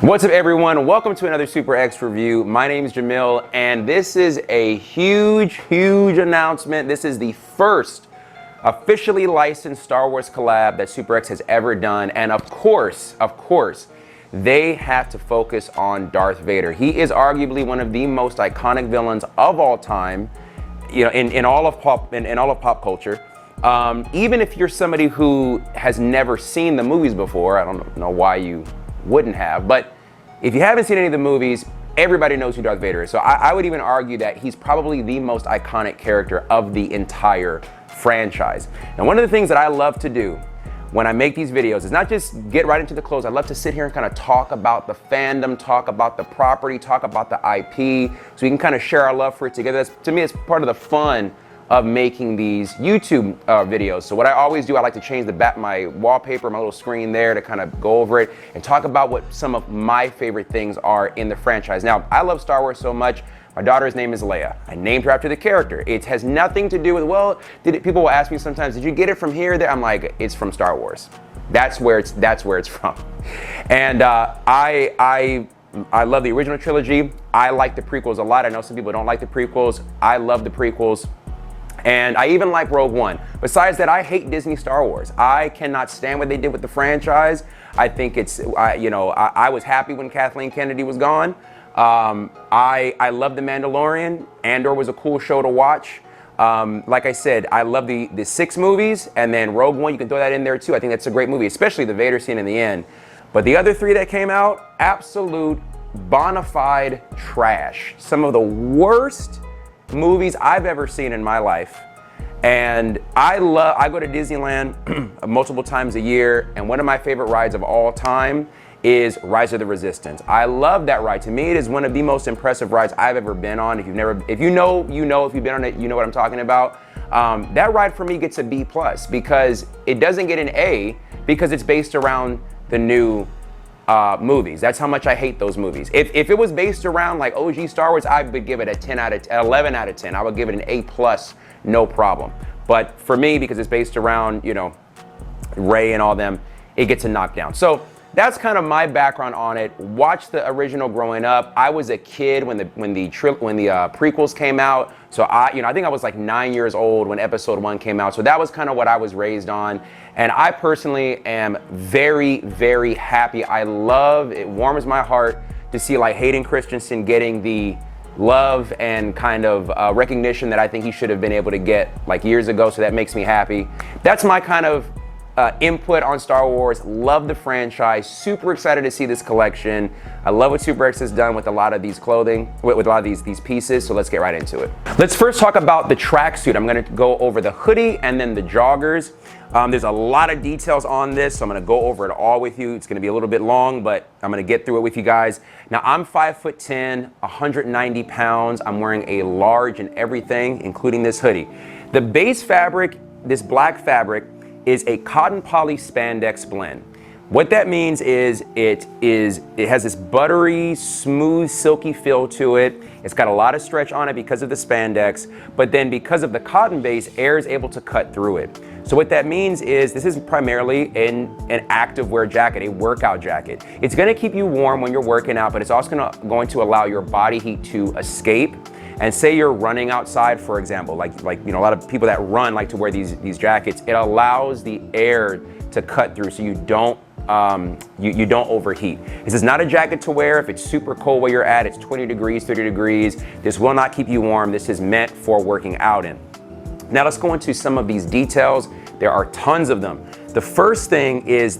What's up, everyone? Welcome to another SUPERX review. My name is Jemillio, and this is a huge announcement. This is the first officially licensed Star Wars collab that SUPERX has ever done, and of course, they have to focus on Darth Vader. He is arguably one of the most iconic villains of all time, you know, in all of pop culture. Even if you're somebody who has never seen the movies before, I don't know why you wouldn't have, but if you haven't seen any of the movies, everybody knows who Darth Vader is. So I would even argue that he's probably the most iconic character of the entire franchise. Now, one of the things that I love to do when I make these videos is not just get right into the clothes. I love to sit here and kind of talk about the fandom, talk about the property, talk about the IP, so we can kind of share our love for it together. To me, it's part of the fun of making these YouTube videos. So what I always do, I like to change my wallpaper, my little screen there, to kind of go over it and talk about what some of my favorite things are in the franchise. Now, I love Star Wars so much. My daughter's name is Leia. I named her after the character. It has nothing to do with, well, people will ask me sometimes, did you get it from here or there? I'm like, it's from Star Wars. That's where it's from. And I love the original trilogy. I like the prequels a lot. I know some people don't like the prequels. I love the prequels. And I even like Rogue One. Besides that, I hate Disney Star Wars. I cannot stand what they did with the franchise. I think I was happy when Kathleen Kennedy was gone. I love The Mandalorian. Andor was a cool show to watch. Like I said, I love the 6 movies, and then Rogue One, you can throw that in there too. I think that's a great movie, especially the Vader scene in the end. But the other 3 that came out, absolute bona fide trash. Some of the worst movies I've ever seen in my life. And I go to Disneyland multiple times a year, and one of my favorite rides of all time is Rise of the Resistance. I love that ride. To me, it is one of the most impressive rides I've ever been on. If you know, if you've been on it, you know what I'm talking about. That ride for me gets a B+ because it doesn't get an A because it's based around the new movies. That's how much I hate those movies. If it was based around like OG Star Wars, I would give it a 11 out of 10. I would give it an A+, no problem. But for me, because it's based around, you know, Rey and all them, it gets a knockdown. So that's kind of my background on it. Watched the original growing up. I was a kid when the prequels came out. So I think I was like 9 years old when Episode 1 came out. So that was kind of what I was raised on. And I personally am very happy. It warms my heart to see like Hayden Christensen getting the love and kind of recognition that I think he should have been able to get like years ago. So that makes me happy. That's my kind of input on Star Wars. Love the franchise. Super excited to see this collection. I love what SUPERX has done with a lot of these clothing, with a lot of these pieces. So let's get right into it. Let's first talk about the tracksuit. I'm going to go over the hoodie and then the joggers. There's a lot of details on this, so I'm going to go over it all with you. It's going to be a little bit long, but I'm going to get through it with you guys. Now, I'm 5'10", 190 pounds. I'm wearing a large and everything, including this hoodie. The base fabric, this black fabric, is a cotton poly spandex blend. What that means is it has this buttery, smooth, silky feel to it. It's got a lot of stretch on it because of the spandex, but then because of the cotton base, air is able to cut through it. So what that means is this is primarily an active wear jacket, a workout jacket. It's gonna keep you warm when you're working out, but it's also going to allow your body heat to escape. And say you're running outside, for example, like you know, a lot of people that run like to wear these jackets. It allows the air to cut through, so you don't overheat. This is not a jacket to wear if it's super cold where you're at. It's 20 degrees, 30 degrees. This will not keep you warm. This is meant for working out in. Now let's go into some of these details. There are tons of them. The first thing is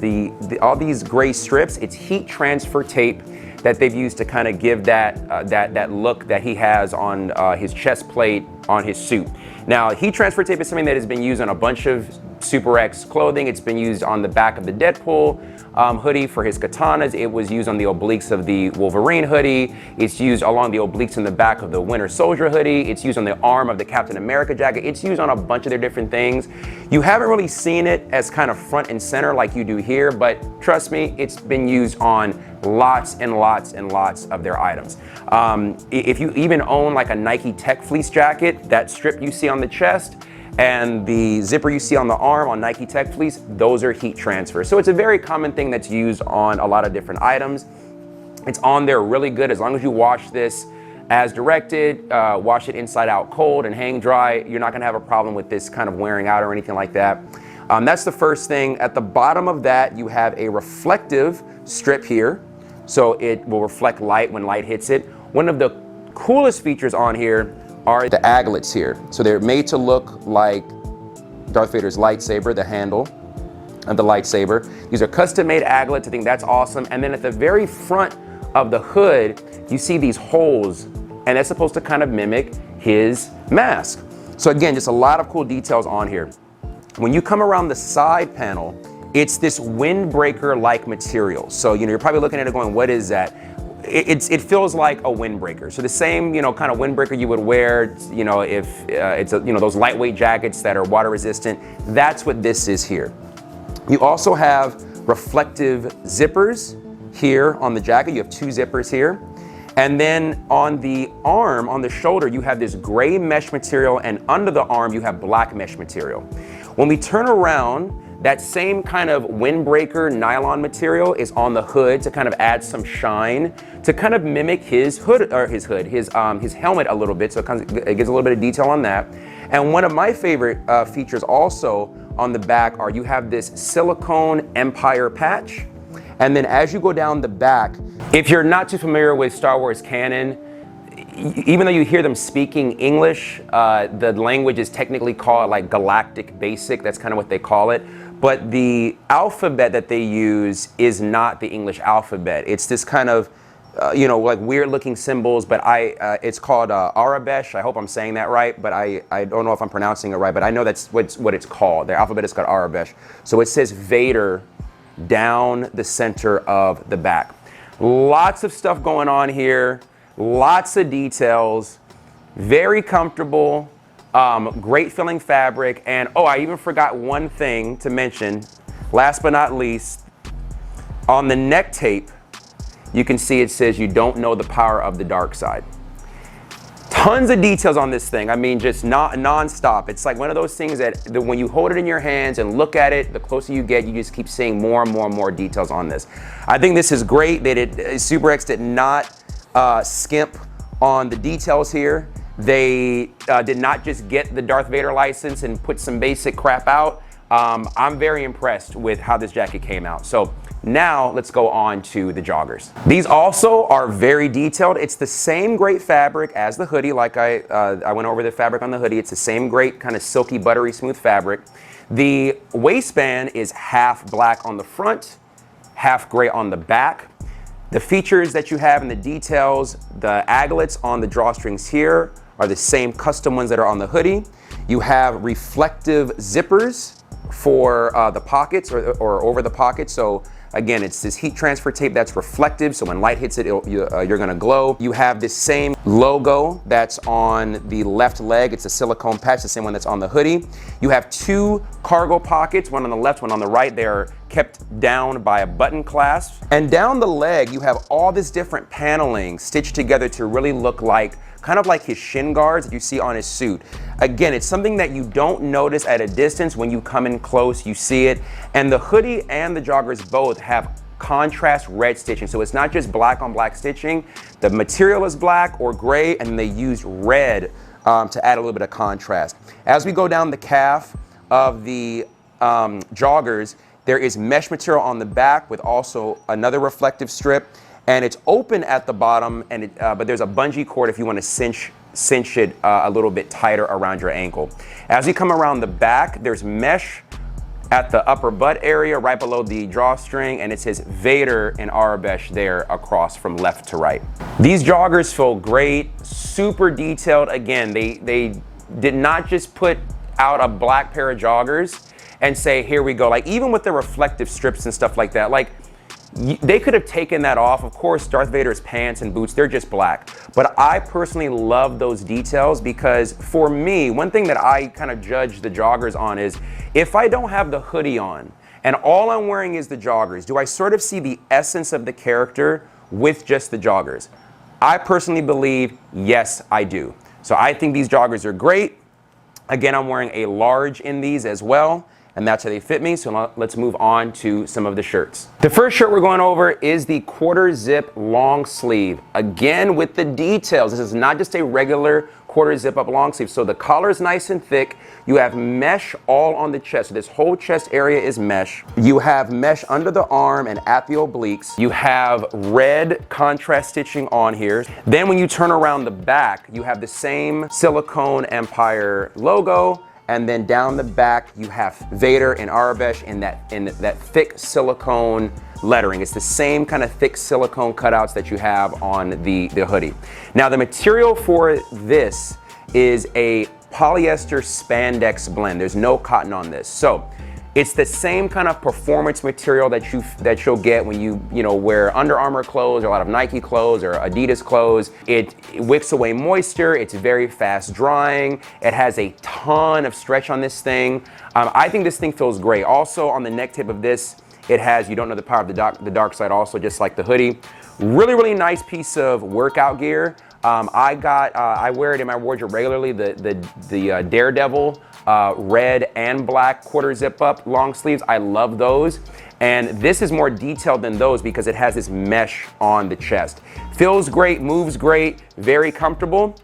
all these gray strips. It's heat transfer tape that they've used to kind of give that look that he has on his chest plate on his suit. Now, heat transfer tape is something that has been used on a bunch of SUPERX clothing. It's been used on the back of the Deadpool hoodie for his katanas. It was used on the obliques of the Wolverine hoodie. It's used along the obliques in the back of the Winter Soldier hoodie. It's used on the arm of the Captain America jacket. It's used on a bunch of their different things. You haven't really seen it as kind of front and center like you do here, but trust me, it's been used on lots and lots and lots of their items. If you even own like a Nike Tech Fleece jacket, that strip you see on the chest and the zipper you see on the arm on Nike Tech Fleece, those are heat transfer. So it's a very common thing that's used on a lot of different items. It's on there really good. As long as you wash this as directed, wash it inside out cold and hang dry, you're not gonna have a problem with this kind of wearing out or anything like that. That's the first thing. At the bottom of that, you have a reflective strip here, so it will reflect light when light hits it. One of the coolest features on here are the aglets here. So they're made to look like Darth Vader's lightsaber, the handle of the lightsaber. These are custom made aglets. I think that's awesome. And then at the very front of the hood, you see these holes, and that's supposed to kind of mimic his mask. So again, just a lot of cool details on here. When you come around the side panel, it's this windbreaker-like material. So, you're probably looking at it going, what is that? It feels like a windbreaker. So the same, kind of windbreaker you would wear, if it's, those lightweight jackets that are water resistant. That's what this is here. You also have reflective zippers here on the jacket. You have 2 zippers here. And then on the arm, on the shoulder, you have this gray mesh material, and under the arm, you have black mesh material. When we turn around, that same kind of windbreaker nylon material is on the hood to kind of add some shine, to kind of mimic his hood, or his helmet a little bit, so it gives a little bit of detail on that. And one of my favorite features also on the back are you have this silicone Empire patch. And then as you go down the back, if you're not too familiar with Star Wars canon, even though you hear them speaking English, the language is technically called like Galactic Basic. That's kind of what they call it. But the alphabet that they use is not the English alphabet. It's this kind of, like weird looking symbols, but it's called Arabesh. I hope I'm saying that right, but I don't know if I'm pronouncing it right, but I know that's what it's called. Their alphabet is called Arabesh. So it says Vader down the center of the back. Lots of stuff going on here, lots of details, very comfortable, great filling fabric, and I even forgot one thing to mention, last but not least, on the neck tape, you can see it says you don't know the power of the dark side. Tons of details on this thing. I mean, just non-stop. It's like one of those things that when you hold it in your hands and look at it, the closer you get, you just keep seeing more and more and more details on this. I think this is great. SUPERX did not skimp on the details here. They did not just get the Darth Vader license and put some basic crap out. I'm very impressed with how this jacket came out. So now let's go on to the joggers. These also are very detailed. It's the same great fabric as the hoodie. Like I went over the fabric on the hoodie. It's the same great kind of silky, buttery, smooth fabric. The waistband is half black on the front, half gray on the back. The features that you have in the details, the aglets on the drawstrings here are the same custom ones that are on the hoodie. You have reflective zippers for the pockets or over the pockets. So again, it's this heat transfer tape that's reflective, so when light hits it, you're gonna glow. You have this same logo that's on the left leg. It's a silicone patch, the same one that's on the hoodie. You have 2 cargo pockets, one on the left, one on the right. They are kept down by a button clasp. And down the leg, you have all this different paneling stitched together to really look like kind of like his shin guards that you see on his suit. Again, it's something that you don't notice at a distance. When you come in close, you see it. And the hoodie and the joggers both have contrast red stitching. So it's not just black on black stitching. The material is black or gray, and they used red to add a little bit of contrast. As we go down the calf of the joggers, there is mesh material on the back with also another reflective strip. And it's open at the bottom, and but there's a bungee cord if you want to cinch it a little bit tighter around your ankle. As you come around the back, there's mesh at the upper butt area right below the drawstring, and it says Vader in Arabesh there across from left to right. These joggers feel great, super detailed. Again, they did not just put out a black pair of joggers and say, here we go. Like even with the reflective strips and stuff like that, like they could have taken that off. Of course, Darth Vader's pants and boots, they're just black. But I personally love those details because for me, one thing that I kind of judge the joggers on is if I don't have the hoodie on and all I'm wearing is the joggers, do I sort of see the essence of the character with just the joggers? I personally believe, yes, I do. So I think these joggers are great. Again, I'm wearing a large in these as well. and that's how they fit me. So let's move on to some of the shirts. The first shirt we're going over is the quarter zip long sleeve. Again, with the details, this is not just a regular quarter zip up long sleeve. So the collar is nice and thick. You have mesh all on the chest. So this whole chest area is mesh. You have mesh under the arm and at the obliques. You have red contrast stitching on here. Then when you turn around the back, you have the same silicone Empire logo. And then down the back, you have Vader and Arabesh in that thick silicone lettering. It's the same kind of thick silicone cutouts that you have on the hoodie. Now, the material for this is a polyester spandex blend. There's no cotton on this. So it's the same kind of performance material that you'll get when you wear Under Armour clothes or a lot of Nike clothes or Adidas clothes. It wicks away moisture. It's very fast drying. It has a ton of stretch on this thing. I think this thing feels great. Also on the neck tip of this, it has, you don't know the power of the dark side also, just like the hoodie. Really, really nice piece of workout gear. I wear it in my wardrobe regularly, the Daredevil red and black quarter zip up long sleeves. I love those. And this is more detailed than those because it has this mesh on the chest. Feels great, moves great, very comfortable.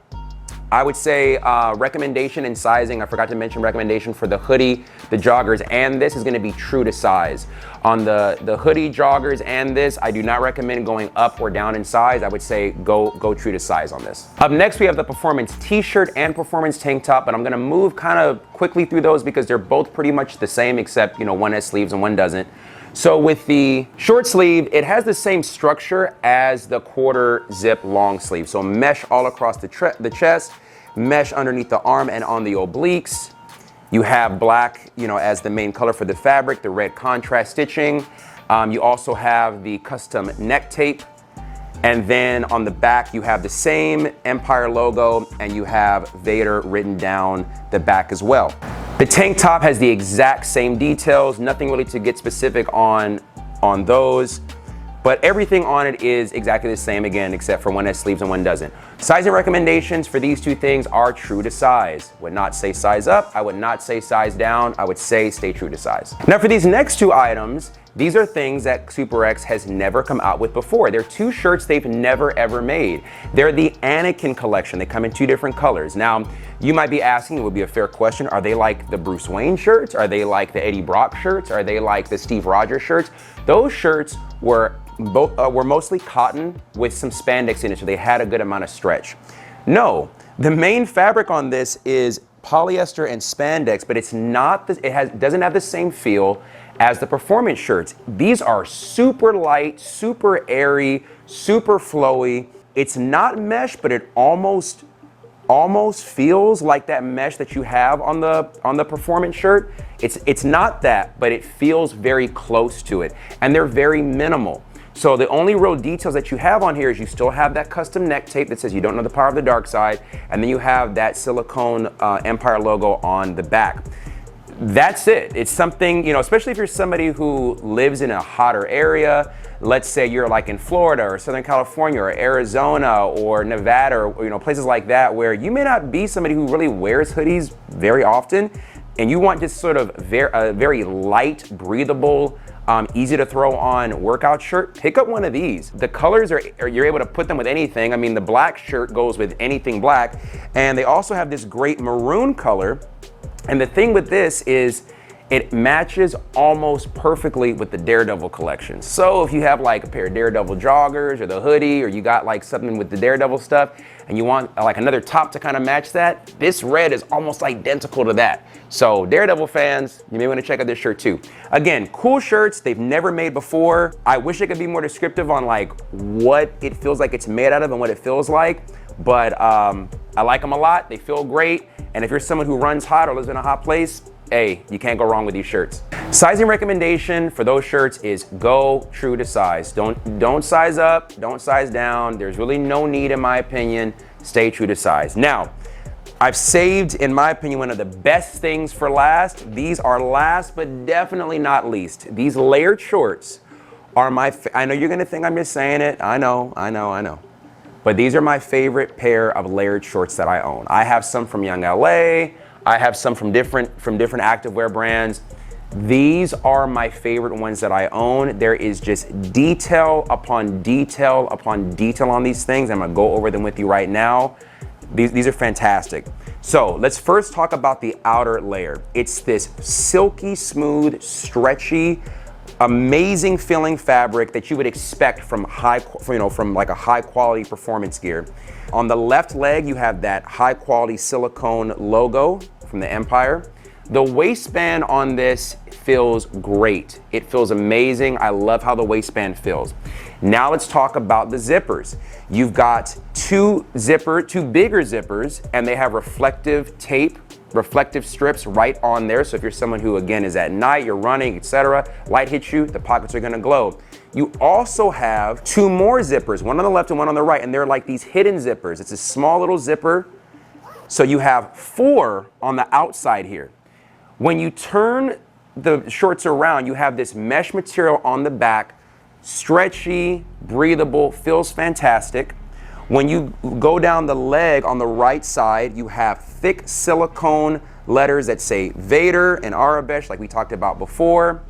I would say recommendation and sizing, I forgot to mention recommendation for the hoodie, the joggers, and this is gonna be true to size. On the hoodie, joggers, and this, I do not recommend going up or down in size. I would say go true to size on this. Up next, we have the performance t-shirt and performance tank top, but I'm gonna move kind of quickly through those because they're both pretty much the same, except one has sleeves and one doesn't. So with the short sleeve, it has the same structure as the quarter zip long sleeve. So mesh all across the chest, mesh underneath the arm and on the obliques. You have black, as the main color for the fabric, the red contrast stitching. You also have the custom neck tape. And then on the back, you have the same Empire logo and you have Vader written down the back as well. The tank top has the exact same details, nothing really to get specific on those, but everything on it is exactly the same again, except for one has sleeves and one doesn't. Sizing recommendations for these two things are true to size. Would not say size up, I would not say size down, I would say stay true to size. Now for these next two items, these are things that SUPERX has never come out with before. They're two shirts they've never ever made. They're the Anakin collection. They come in two different colors. Now, you might be asking, it would be a fair question, are they like the Bruce Wayne shirts? Are they like the Eddie Brock shirts? Are they like the Steve Rogers shirts? Those shirts were mostly cotton with some spandex in it, so they had a good amount of stretch. No, the main fabric on this is polyester and spandex, but it's not, doesn't have the same feel as the performance shirts. These are super light, super airy, super flowy. It's not mesh, but it almost feels like that mesh that you have on the performance shirt. It's not that, but it feels very close to it, and they're very minimal. So the only real details that you have on here is you still have that custom neck tape that says you don't know the power of the dark side, and then you have that silicone Empire logo on the back. That's it. It's something, especially if you're somebody who lives in a hotter area. Let's say you're like in Florida or Southern California or Arizona or Nevada or places like that, where you may not be somebody who really wears hoodies very often, and you want just sort of a very light, breathable, easy to throw on workout shirt, pick up one of these. The colors you're able to put them with anything. I mean, the black shirt goes with anything black, and they also have this great maroon color. And the thing with this is it matches almost perfectly with the Daredevil collection. So if you have like a pair of Daredevil joggers or the hoodie, or you got like something with the Daredevil stuff and you want like another top to kind of match that, this red is almost identical to that. So Daredevil fans, you may want to check out this shirt too. Again, cool shirts they've never made before. I wish I could be more descriptive on like what it feels like it's made out of and what it feels like, but I like them a lot. They feel great. And if you're someone who runs hot or lives in a hot place, hey, you can't go wrong with these shirts. Sizing recommendation for those shirts is go true to size. Don't size up, don't size down. There's really no need, in my opinion. Stay true to size. Now, I've saved, in my opinion, one of the best things for last. These are last, but definitely not least. These layered shorts are I know you're gonna think I'm just saying it. I know. But these are my favorite pair of layered shorts that I own. I have some from Young LA. I have some from different activewear brands. These are my favorite ones that I own. There is just detail upon detail upon detail on these things. I'm gonna go over them with you right now. These are fantastic. So let's first talk about the outer layer. It's this silky smooth, stretchy, amazing feeling fabric that you would expect from from like a high quality performance gear. On the left leg, you have that high quality silicone logo from the Empire. The waistband on this feels great. It feels amazing. I love how the waistband feels. Now let's talk about the zippers. You've got two bigger zippers, and they have reflective tape, reflective strips right on there. So if you're someone who, again, is at night, you're running, etc., light hits you, the pockets are gonna glow. You also have two more zippers, one on the left and one on the right, and they're like these hidden zippers. It's a small little zipper. So you have 4 on the outside here. When you turn the shorts around, you have this mesh material on the back, stretchy, breathable, feels fantastic. When you go down the leg on the right side, you have thick silicone letters that say Vader and Arabesh, like we talked about before.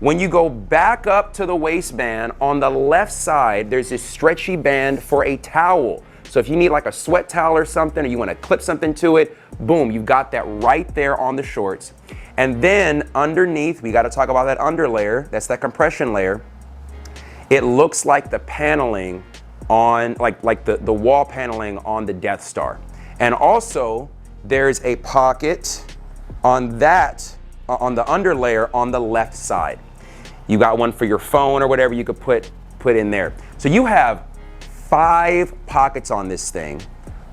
When you go back up to the waistband, on the left side, there's this stretchy band for a towel. So if you need like a sweat towel or something, or you want to clip something to it, boom, you've got that right there on the shorts. And then underneath, we got to talk about that under layer. That's that compression layer. It looks like the paneling on, like the wall paneling on the Death Star. And also, there's a pocket on that, on the under layer on the left side. You got one for your phone or whatever you could put in there. So you have 5 pockets on this thing,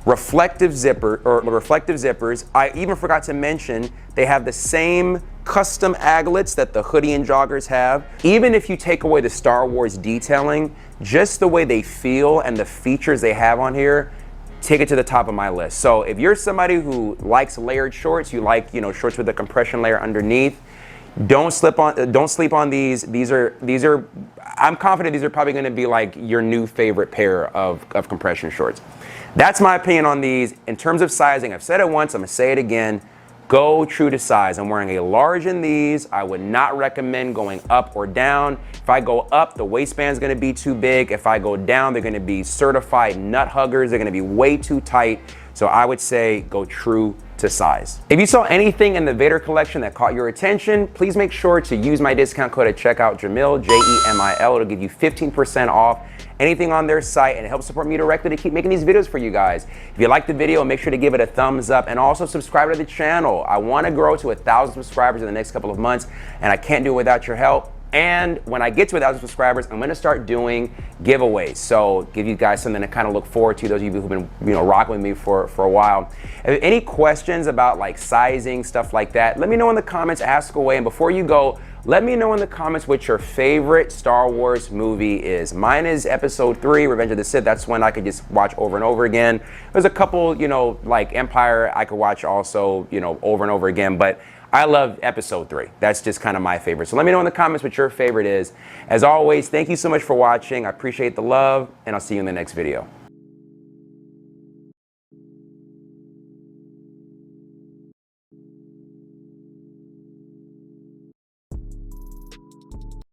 reflective zippers. I even forgot to mention they have the same custom aglets that the hoodie and joggers have. Even if you take away the Star Wars detailing, just the way they feel and the features they have on here, take it to the top of my list. So if you're somebody who likes layered shorts, you like, shorts with a compression layer underneath, don't sleep on these. These are, I'm confident these are probably gonna be like your new favorite pair of compression shorts. That's my opinion on these. In terms of sizing, I've said it once, I'm gonna say it again. Go true to size. I'm wearing a large in these. I would not recommend going up or down. If I go up, the waistband's gonna be too big. If I go down, they're gonna be certified nut huggers. They're gonna be way too tight. So I would say go true to size. If you saw anything in the Vader collection that caught your attention, please make sure to use my discount code at checkout, Jemil, J-E-M-I-L. It'll give you 15% off anything on their site, and it helps support me directly to keep making these videos for you guys. If you like the video, make sure to give it a thumbs up and also subscribe to the channel. I want to grow to 1,000 subscribers in the next couple of months, and I can't do it without your help. And when I get to 1,000 subscribers, I'm going to start doing giveaways. So give you guys something to kind of look forward to, those of you who've been rocking with me for a while. If any questions about like sizing, stuff like that, let me know in the comments, ask away. And before you go, let me know in the comments what your favorite Star Wars movie is. Mine is Episode 3, Revenge of the Sith. That's one I could just watch over and over again. There's a couple, like Empire I could watch also, over and over again. But I love Episode 3. That's just kind of my favorite. So let me know in the comments what your favorite is. As always, thank you so much for watching. I appreciate the love, and I'll see you in the next video.